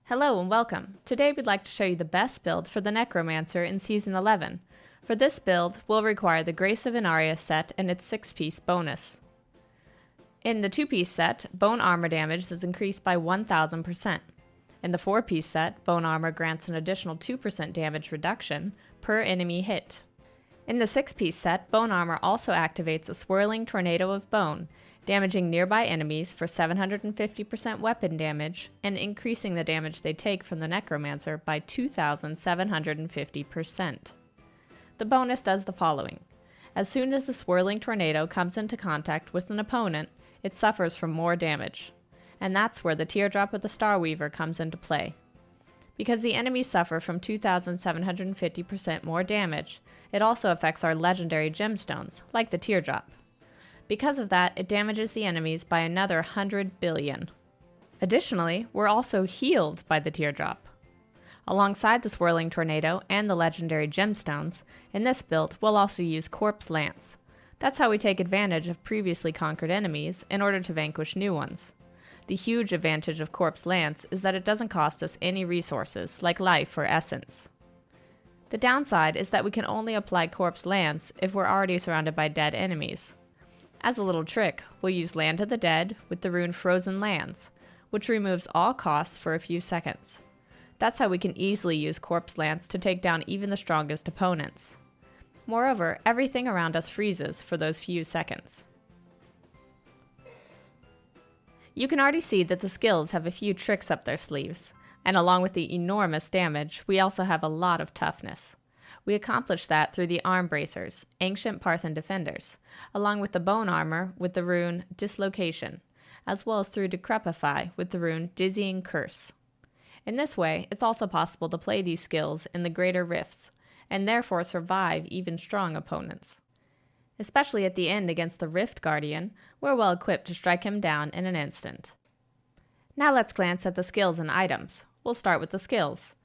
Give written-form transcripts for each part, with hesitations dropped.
Hello and welcome. Today we'd like to show you the best build for the Necromancer in Season 11. For this build, we'll require the Grace of Inarius Set and its 6-piece bonus. In the 2-piece set, bone armor damage is increased by 1000%. In the 4-piece set, bone armor grants an additional 2% damage reduction per enemy hit. In the 6-piece set, bone armor also activates a swirling tornado of bone, damaging nearby enemies for 750% weapon damage and increasing the damage they take from the Necromancer by 2750%. The bonus does the following. As soon as the swirling tornado comes into contact with an opponent, it suffers from more damage. And that's where the Teardrop of the Starweaver comes into play. Because the enemies suffer from 2750% more damage, it also affects our legendary gemstones, like the Teardrop. Because of that, it damages the enemies by another 100 billion. Additionally, we're also healed by the Teardrop. Alongside the swirling tornado and the legendary gemstones, in this build we'll also use Corpse Lance. That's how we take advantage of previously conquered enemies in order to vanquish new ones. The huge advantage of Corpse Lance is that it doesn't cost us any resources, like life or essence. The downside is that we can only apply Corpse Lance if we're already surrounded by dead enemies. As a little trick, we'll use Land of the Dead with the rune Frozen Lands, which removes all costs for a few seconds. That's how we can easily use Corpse Lance to take down even the strongest opponents. Moreover, everything around us freezes for those few seconds. You can already see that the skills have a few tricks up their sleeves, and along with the enormous damage, we also have a lot of toughness. We accomplish that through the arm bracers, ancient Parthen defenders, along with the bone armor with the rune Dislocation, as well as through Decrepify with the rune Dizzying Curse. In this way, it's also possible to play these skills in the greater rifts, and therefore survive even strong opponents. Especially at the end against the Rift Guardian, we're well equipped to strike him down in an instant. Now let's glance at the skills and items. We'll start with the skills.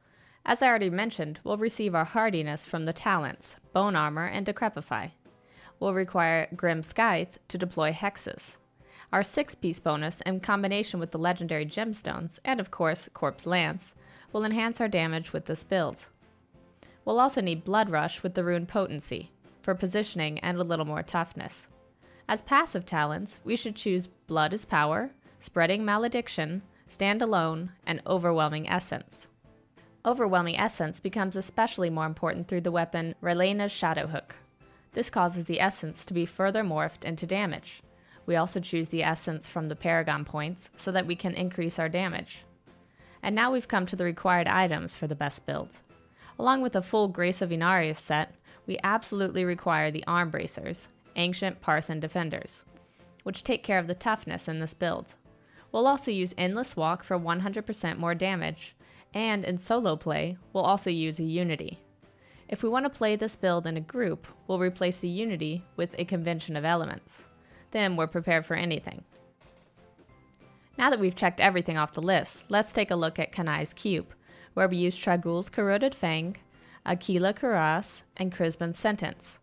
As I already mentioned, we'll receive our hardiness from the talents, bone armor, and Decrepify. We'll require Grim Scythe to deploy hexes. Our 6-piece bonus, in combination with the legendary gemstones, and of course Corpse Lance, will enhance our damage with this build. We'll also need Blood Rush with the rune Potency, for positioning and a little more toughness. As passive talents, we should choose Blood is Power, Spreading Malediction, Stand Alone, and Overwhelming Essence. Overwhelming Essence becomes especially more important through the weapon Relena's Shadowhook. This causes the essence to be further morphed into damage. We also choose the essence from the Paragon points so that we can increase our damage. And now we've come to the required items for the best build. Along with the full Grace of Inarius set, we absolutely require the arm bracers, ancient Parthen defenders, which take care of the toughness in this build. We'll also use Endless Walk for 100% more damage, and in solo play, we'll also use a Unity. If we want to play this build in a group, we'll replace the Unity with a Convention of Elements. Then we're prepared for anything. Now that we've checked everything off the list, let's take a look at Kanai's Cube, where we use Tragul's Corroded Fang, Aquila Cuirass, and Crisban's Sentence.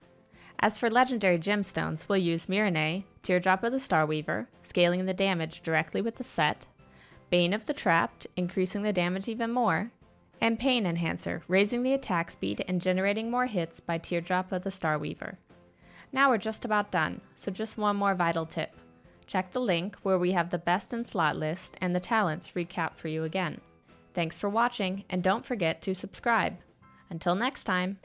As for legendary gemstones, we'll use Mirinae, Teardrop of the Starweaver, scaling the damage directly with the set, Bane of the Trapped, increasing the damage even more, and Pain Enhancer, raising the attack speed and generating more hits by Teardrop of the Starweaver. Now we're just about done, so just one more vital tip. Check the link where we have the best in slot list and the talents recapped for you again. Thanks for watching, and don't forget to subscribe. Until next time!